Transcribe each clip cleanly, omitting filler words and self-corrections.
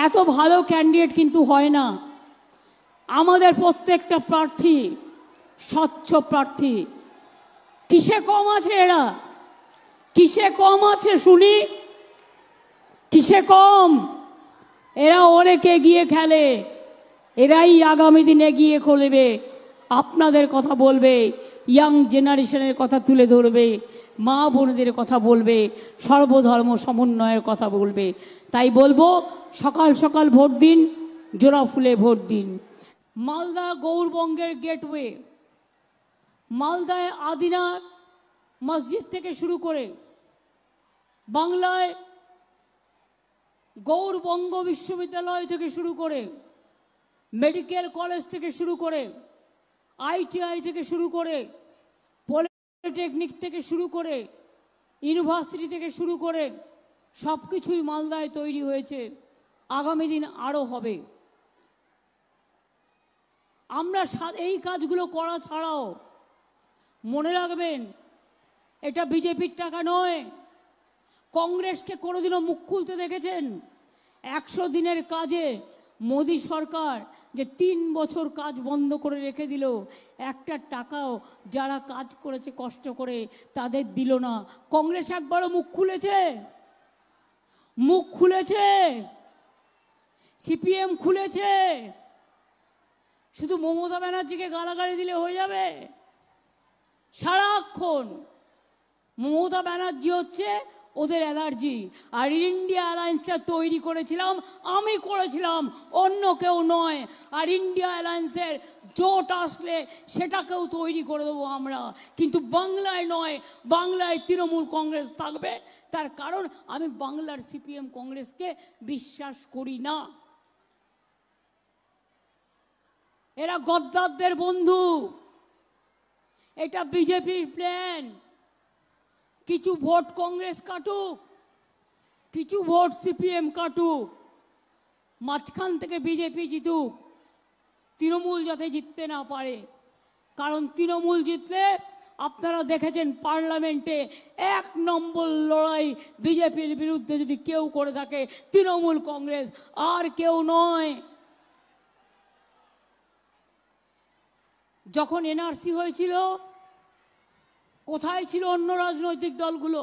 এত ভালো ক্যান্ডিডেট কিন্তু হয় না। আমাদের প্রত্যেকটা প্রার্থী স্বচ্ছ প্রার্থী। কিসে কম আছে এরা? কিসে কম আছে শুনি? কিসে কম? এরা অনেকে গিয়ে খেলে, এরাই আগামী দিনে গিয়ে খেলবে, আপনাদের কথা বলবে, ইয়াং জেনারেশনের কথা তুলে ধরবে, মা বোনদের কথা বলবে, সর্বধর্ম সমন্বয়ের কথা বলবে। তাই বলবো, সকাল সকাল ভোট দিন, জোড়া ফুলে ভোট দিন। মালদা গৌরবঙ্গের গেটওয়ে, মালদায় আদিনা মসজিদ থেকে শুরু করে, বাংলায় গৌরবঙ্গ বিশ্ববিদ্যালয় থেকে শুরু করে, মেডিকেল কলেজ থেকে শুরু করে, ITI থেকে শুরু করে, পলিটেকনিক থেকে শুরু করে, ইউনিভার্সিটি থেকে শুরু করে সব কিছুই মালদায় তৈরি হয়েছে, আগামী দিন আরও হবে। আমরা এই কাজগুলো করা ছাড়াও মনে রাখবেন, এটা বিজেপির টাকা নয়। কংগ্রেসকে কোনোদিনও মুখ খুলতে দেখেছেন? 100 দিনের কাজে মোদী সরকার যে 3 বছর কাজ বন্ধ করে রেখে দিল, একটা টাকাও যারা কাজ করেছে কষ্ট করে তাদের দিল না। কংগ্রেস একবারও মুখ খুলেছে? মুখ খুলেছে? CPM খুলেছে? শুধু মমতা ব্যানার্জিকে গালাগালি দিলে হয়ে যাবে? সারাক্ষণ মমতা ব্যানার্জি হচ্ছে ওদের অ্যালার্জি। আর ইন্ডিয়া অ্যালায়েন্সটা তৈরি করেছিলাম আমি, করেছিলাম, অন্য কেউ নয়। আর ইন্ডিয়া অ্যালায়েন্সের জোট আসলে সেটাকেও তৈরি করে দেবো আমরা, কিন্তু বাংলায় নয়। বাংলায় তৃণমূল কংগ্রেস থাকবে, তার কারণ আমি বাংলার CPM কংগ্রেসকে বিশ্বাস করি না। এরা গদ্দারদের বন্ধু, এটা বিজেপির প্ল্যান। কিছু ভোট কংগ্রেস কাটুক, কিছু ভোট CPM কাটুক, মাঝখান থেকে বিজেপি জিতুক, তৃণমূল যাতে জিততে না পারে। কারণ তৃণমূল জিতলে আপনারা দেখেছেন পার্লামেন্টে 1 নম্বর লড়াই বিজেপির বিরুদ্ধে যদি কেউ করে থাকে, তৃণমূল কংগ্রেস, আর কেউ নয়। যখন NRC হয়েছিল, কোথায় ছিল অন্য রাজনৈতিক দলগুলো?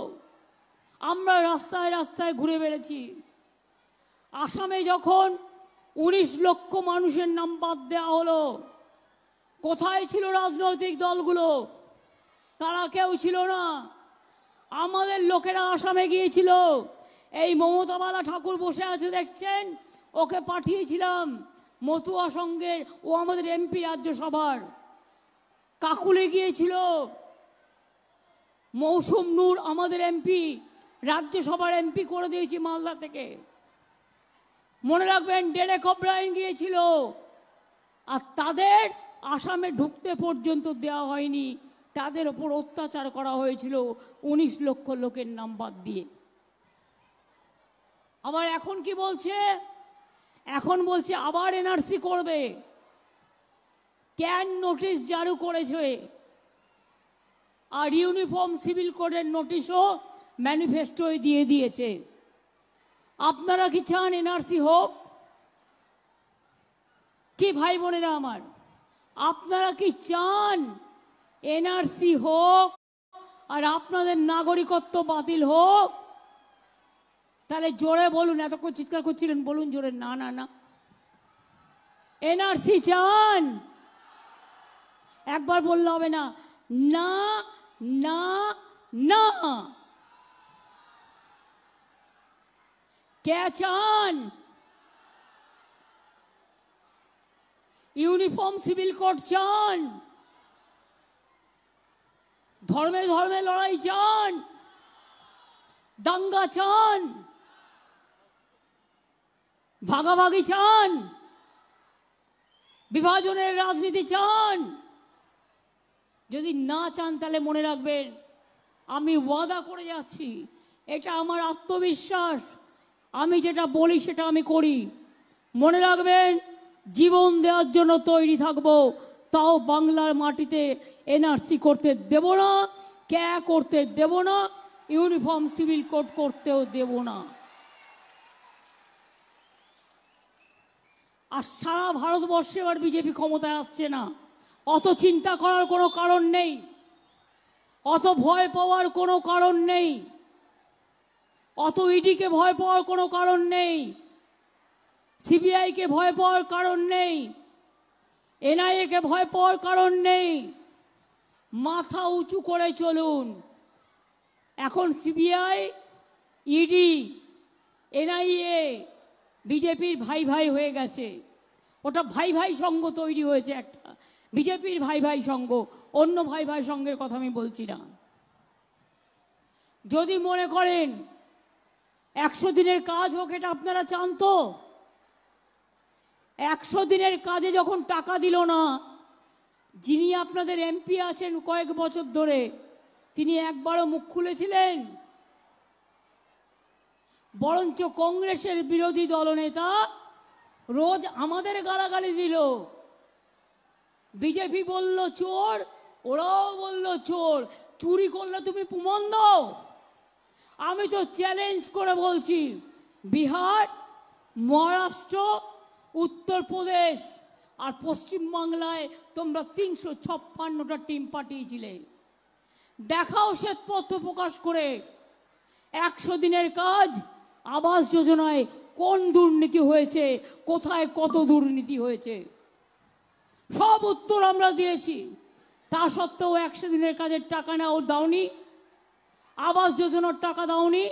আমরা রাস্তায় রাস্তায় ঘুরে বেড়েছি। আসামে যখন 19 লক্ষ মানুষের নাম বাদ দেওয়া হলো, কোথায় ছিল রাজনৈতিক দলগুলো? তারা কেউ ছিল না। আমাদের লোকেরা আসামে গিয়েছিল। এই মমতাবালা ঠাকুর বসে আছে দেখছেন, ওকে পাঠিয়েছিলাম মতুয়া সংঘের, ও আমাদের MP রাজ্যসভার। কাকুলে গিয়েছিল মৌসুম নূর, আমাদের MP, রাজ্যসভার MP করে দিয়েছি মালদা থেকে। মনে রাখবেন, ডেরেক ওব্রায়েন গিয়েছিল, আর তাদের আসামে ঢুকতে পর্যন্ত দেওয়া হয়নি। তাদের ওপর অত্যাচার করা হয়েছিল 19 লক্ষ লোকের নাম বাদ দিয়ে। আবার এখন কি বলছে? এখন বলছে আবার NRC করবে। ক্যান নোটিশ জারি করেছে, আর ইউনিফর্ম সিভিল কোডের নোটিশও ম্যানিফেস্টোয় দিয়ে দিয়েছে। আপনারা কি চান NRC হোক? কি ভাই বোনেরা আমার, আপনারা কি চান NRC হোক আর আপনাদের নাগরিকত্ব বাতিল হোক? তাহলে জোরে বলুন। এতক্ষণ চিৎকার করছিলেন, বলুন জোরে, না না না। NRC চান? একবার বললে হবে না, না না না। কে চান? ইউনিফর্ম সিভিল কোড চান? ধর্মে ধর্মে লড়াই চান? দাঙ্গা চান? ভাগাভাগি চান? বিভাজনের রাজনীতি চান? যদি না চান তাহলে মনে রাখবেন, আমি ওয়াদা করে যাচ্ছি, এটা আমার আত্মবিশ্বাস, আমি যেটা বলি সেটা আমি করি। মনে রাখবেন, জীবন দেওয়ার জন্য তৈরি থাকবো, তাও বাংলার মাটিতে NRC করতে দেব না, ক্যা করতে দেব না, ইউনিফর্ম সিভিল কোড করতেও দেব না। আর সারা ভারতবর্ষে এবার বিজেপি ক্ষমতায় আসছে না। অত চিন্তা করার কোনো কারণ নেই, অত ভয় পাওয়ার কোনো কারণ নেই, অত ইডিকে ভয় পাওয়ার কোনো কারণ নেই, সিবিআইকে ভয় পাওয়ার কারণ নেই, এনআইএকে ভয় পাওয়ার কারণ নেই। মাথা উঁচু করে চলুন। এখন সিবিআই, ইডি, এনআইএ বিজেপির ভাই ভাই হয়ে গেছে। ওটা ভাই ভাই সংঘ তৈরি হয়েছে একটা, বিজেপির ভাই ভাই সংঘ, অন্য ভাই ভাই সংঘের কথা আমি বলছি না। যদি মনে করেন 100 দিনের কাজ হোক, এটা আপনারা চান তো? 100 দিনের কাজে যখন টাকা দিল না, যিনি আপনাদের এমপি আছেন কয়েক বছর ধরে, তিনি একবারও মুখ খুলেছিলেন? বরঞ্চ কংগ্রেসের বিরোধী দলনেতা রোজ আমাদের গালাগালি দিল। বিজেপি বলল চোর, ওরাও বলল চোর। চুরি করলে তুমি প্রমাণ দাও। আমি তো চ্যালেঞ্জ করে বলছি, বিহার, মহারাষ্ট্র, উত্তরপ্রদেশ আর পশ্চিমবাংলায় তোমরা 356টা টিম পাঠিয়েছিলে। দেখাও শ্বেতপত্র প্রকাশ করে 100 দিনের কাজ, আবাস যোজনায় কোন দুর্নীতি হয়েছে, কোথায় কত দুর্নীতি হয়েছে, সব উত্তর আমরা দিয়েছি। তা সত্ত্বেও 100 দিনের কাজের টাকা নাও দাওনি, আবাস যোজনার টাকা দাওনি,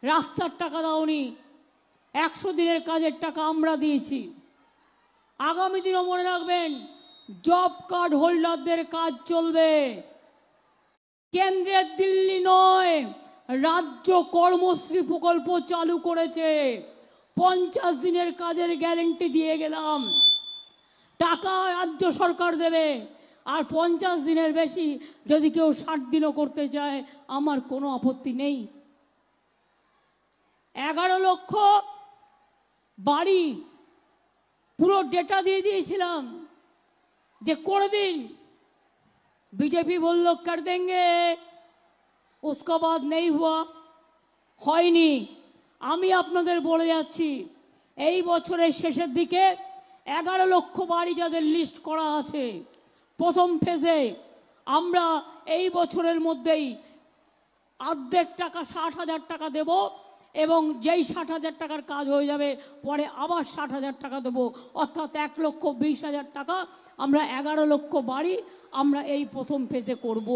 রাস্তার টাকা দাওনি। 100 দিনের কাজের টাকা আমরা দিয়েছি। আগামী দিনও মনে রাখবেন, জব কার্ড হোল্ডারদের কাজ চলবে। কেন্দ্রের দিল্লি নয়, রাজ্য কর্মশ্রী প্রকল্প চালু করেছে। 50 দিনের কাজের গ্যারেন্টি দিয়ে গেলাম। টাকা রাজ্য সরকার দেবে, আর 50 দিনের বেশি যদি কেউ 60 দিনও করতে চায়, আমার কোনো আপত্তি নেই। 11 লক্ষ বাড়ি পুরো ডেটা দিয়ে দিয়েছিলাম যে করে দিন। बीजेपी बोल लो कर देंगे, उसका बाद नहीं हुआ, হয়নি। আমি আপনাদের বলে যাচ্ছি, এই বছরের শেষের দিকে 11 লক্ষ বাড়ি যাদের লিস্ট করা আছে প্রথম ফেজে, আমরা এই বছরের মধ্যেই অর্ধেক টাকা 60,000 টাকা দেব, এবং যেই 60,000 টাকার কাজ হয়ে যাবে পরে আবার 60,000 টাকা দেবো। অর্থাৎ 1,20,000 টাকা আমরা 11 লক্ষ বাড়ি আমরা এই প্রথম ফেজে করব।